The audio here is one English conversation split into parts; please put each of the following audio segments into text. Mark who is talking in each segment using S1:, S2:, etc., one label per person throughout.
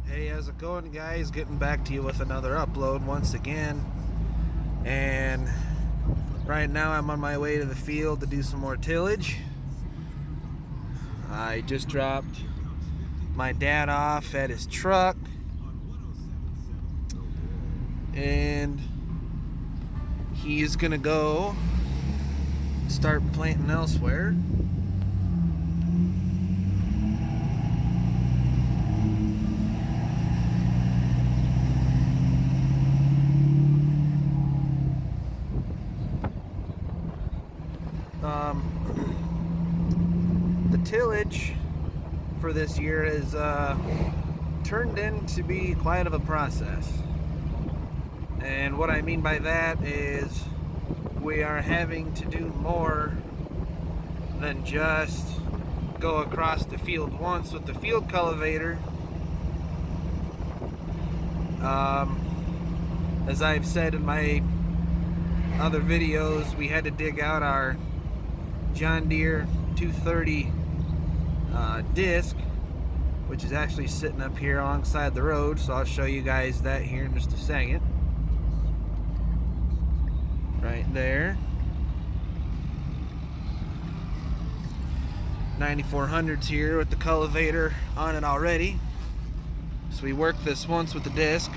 S1: Hey, how's it going, guys? Getting back to you with another upload once again. And right now I'm on my way to the field to do some more tillage. I just dropped my dad off at his truck, and he's gonna go start planting elsewhere. The tillage for this year has turned into be quite of a process. And what I mean by that is we are having to do more than just go across the field once with the field cultivator. As I've said in my other videos, we had to dig out our John Deere 230 disc, which is actually sitting up here alongside the road, so I'll show you guys that here in just a second. Right there. 9400's here with the cultivator on it already. So we worked this once with the disc.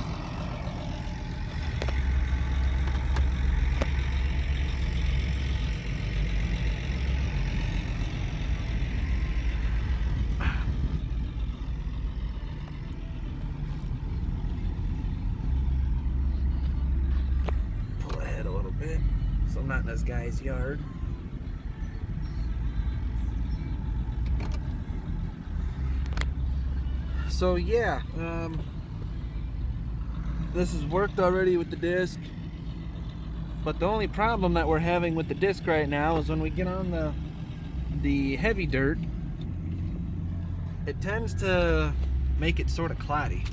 S1: Pull ahead a little bit so I'm not in this guy's yard. So yeah, this has worked already with the disc, but the only problem that we're having with the disc right now is when we get on the heavy dirt, it tends to make it sort of cloddy,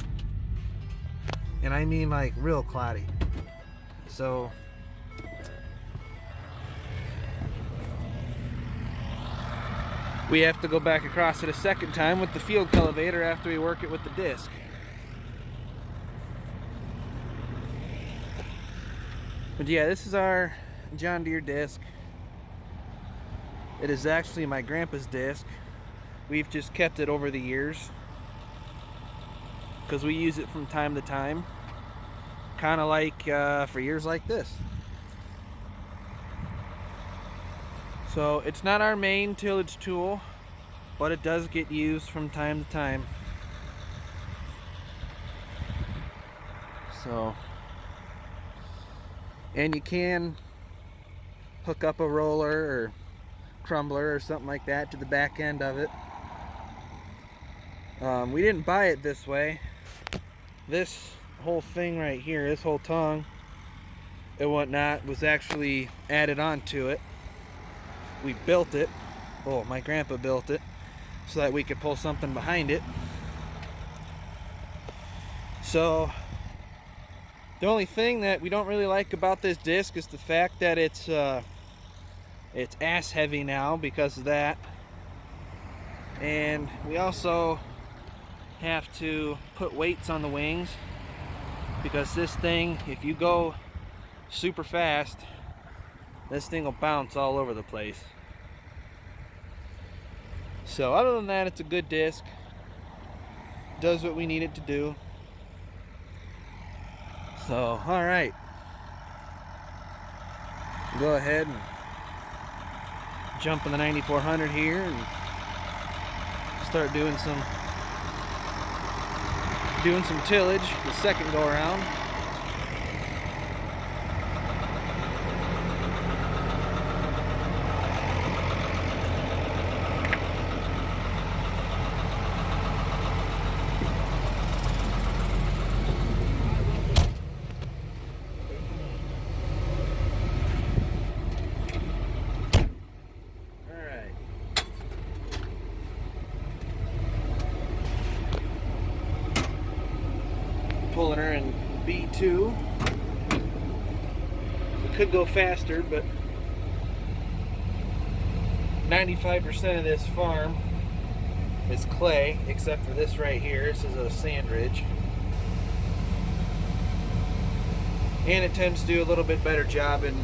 S1: and I mean like real cloddy. So we have to go back across it a second time with the field cultivator after we work it with the disc. But yeah, this is our John Deere disc. It is actually my grandpa's disc. We've just kept it over the years because we use it from time to time, kind of like for years like this. So it's not our main tillage tool, but it does get used from time to time. So, and you can hook up a roller or crumbler or something like that to the back end of it. We didn't buy it this way. This whole thing right here, this whole tongue and whatnot, was actually added onto it. We built it, well, my grandpa built it, so that we could pull something behind it. So the only thing that we don't really like about this disc is the fact that it's ass heavy now because of that. And we also have to put weights on the wings because this thing, if you go super fast, this thing will bounce all over the place. So other than that, it's a good disc. Does what we need it to do. So, all right. Go ahead and jump in the 9400 here and start doing some tillage the second go around. Pulling her in B2. We could go faster, but 95% of this farm is clay, except for this right here. This is a sand ridge. And it tends to do a little bit better job in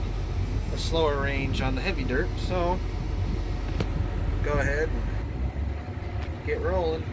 S1: a slower range on the heavy dirt. So go ahead and get rolling.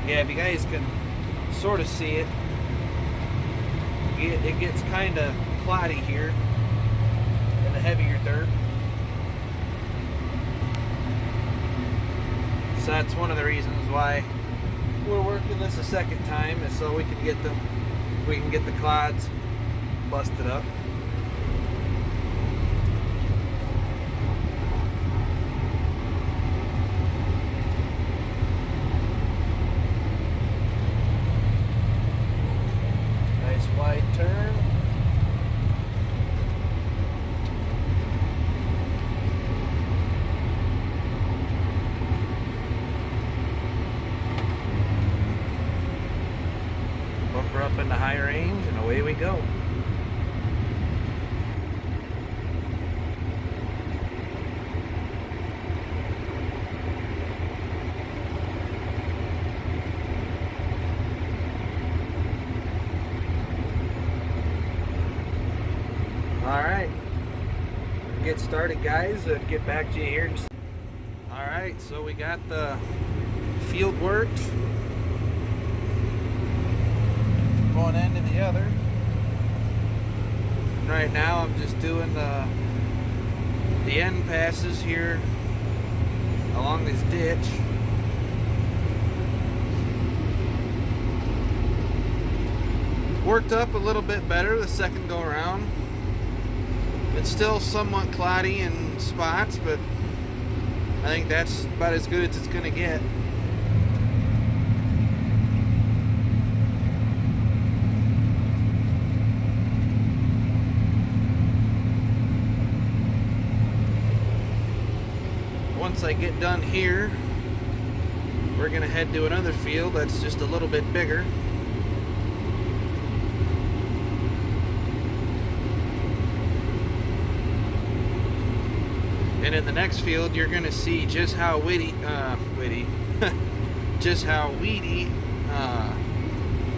S1: Yeah, if you guys can sort of see it, it gets kind of cloddy here in the heavier dirt. So that's one of the reasons why we're working this a second time, is so we can get the clods busted up. Wide turn. Bumper up into high range and away we go. Alright, get started guys, get back to you here. Alright, so we got the field worked, one end to the other. Right now I'm just doing the end passes here along this ditch. Worked up a little bit better the second go around. It's still somewhat cloudy in spots, but I think that's about as good as it's going to get. Once I get done here, we're going to head to another field that's just a little bit bigger. And in the next field, you're going to see just how just how weedy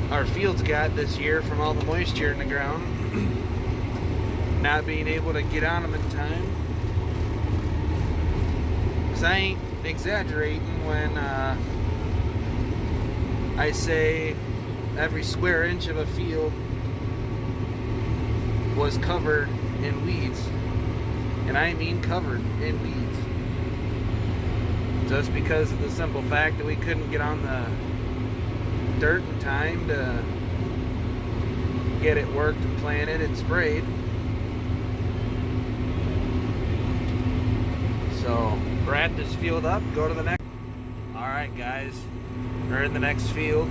S1: our fields got this year from all the moisture in the ground. Not being able to get on them in time. Because I ain't exaggerating when I say every square inch of a field was covered in weeds. And I mean covered in weeds. Just because of the simple fact that we couldn't get on the dirt in time to get it worked and planted and sprayed. So, wrap this field up, go to the next. Alright guys, we're in the next field.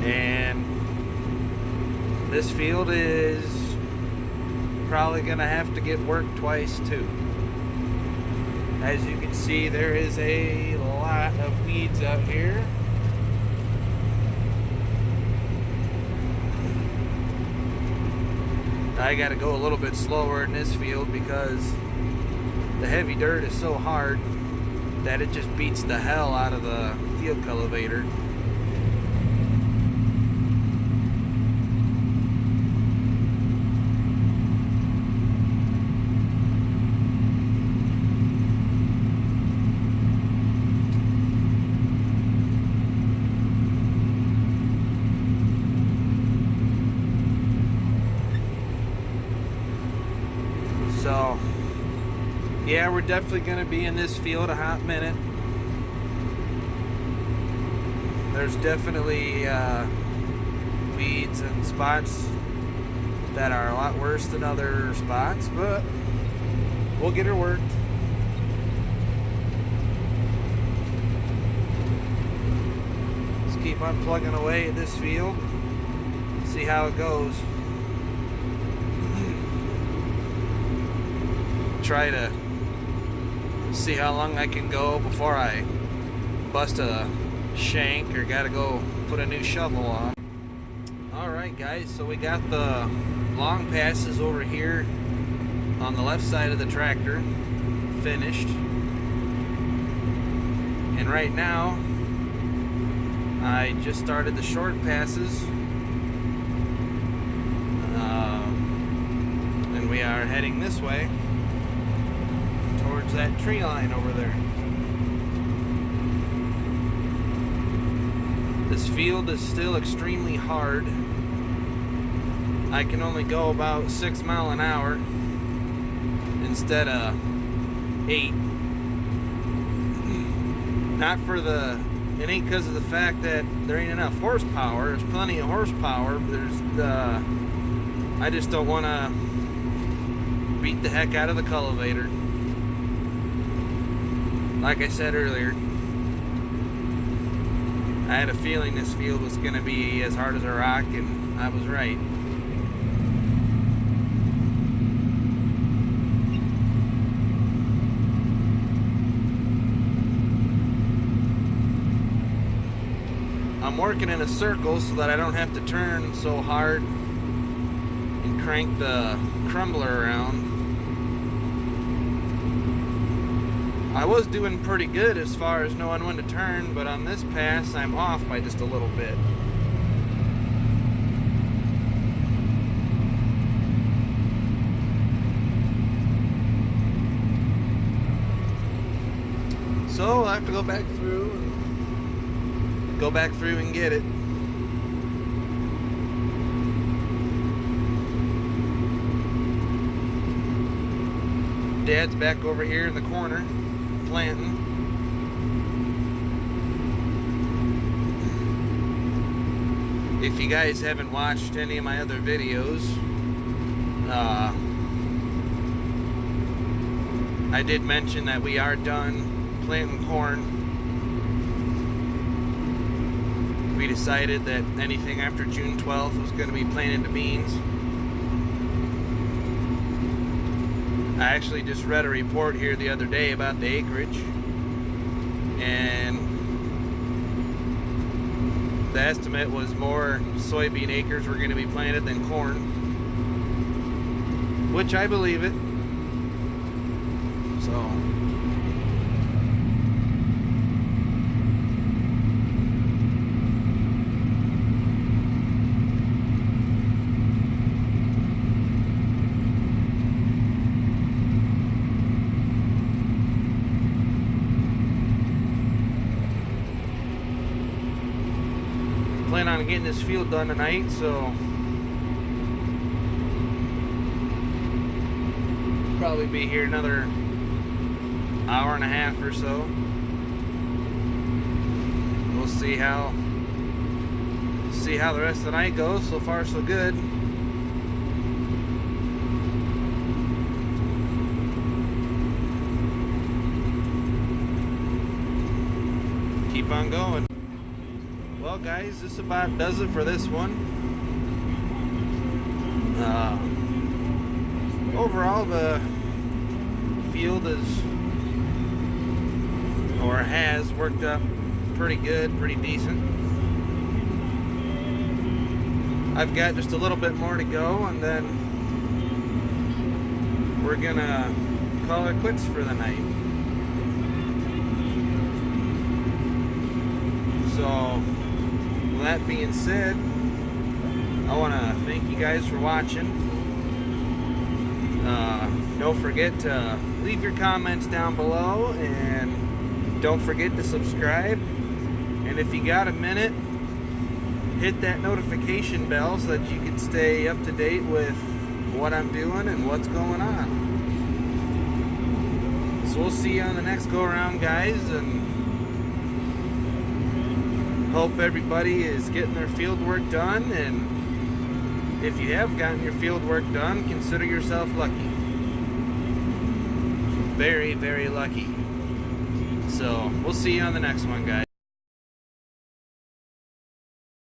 S1: And this field is probably gonna have to get worked twice too. As you can see, there is a lot of weeds out here. I gotta go a little bit slower in this field because the heavy dirt is so hard that it just beats the hell out of the field cultivator. So, yeah, we're definitely going to be in this field a hot minute. There's definitely weeds and spots that are a lot worse than other spots, but we'll get her worked. Let's keep on plugging away at this field, see how it goes. Try to see how long I can go before I bust a shank or gotta go put a new shovel on. Alright guys, so we got the long passes over here on the left side of the tractor finished, and right now I just started the short passes, and we are heading this way towards that tree line over there. This field is still extremely hard. I can only go about 6 miles an hour instead of 8. Not for the, it ain't because of the fact that there ain't enough horsepower. There's plenty of horsepower, but I just don't want to beat the heck out of the cultivator. Like I said earlier, I had a feeling this field was going to be as hard as a rock, and I was right. I'm working in a circle so that I don't have to turn so hard and crank the crumbler around. I was doing pretty good as far as knowing when to turn, but on this pass I'm off by just a little bit. So I'll have to go back through and get it. Dad's back over here in the corner planting. If you guys haven't watched any of my other videos, I did mention that we are done planting corn. We decided that anything after June 12th was going to be planted to beans. I actually just read a report here the other day about the acreage, and the estimate was more soybean acres were going to be planted than corn, which I believe it. So plan on getting this field done tonight, so probably be here another hour and a half or so. We'll see how the rest of the night goes. So far so good. Keep on going. Well guys, this about does it for this one. Overall the field is, or has, worked up pretty good, pretty decent. I've got just a little bit more to go, and then we're gonna call it quits for the night. So with that being said, I want to thank you guys for watching. Don't forget to leave your comments down below, and don't forget to subscribe. And if you got a minute, hit that notification bell so that you can stay up to date with what I'm doing and what's going on. So we'll see you on the next go around, guys, and hope everybody is getting their field work done. And
S2: if you have gotten your field work done, consider yourself lucky. Very, very lucky. So we'll see you on the next one, guys.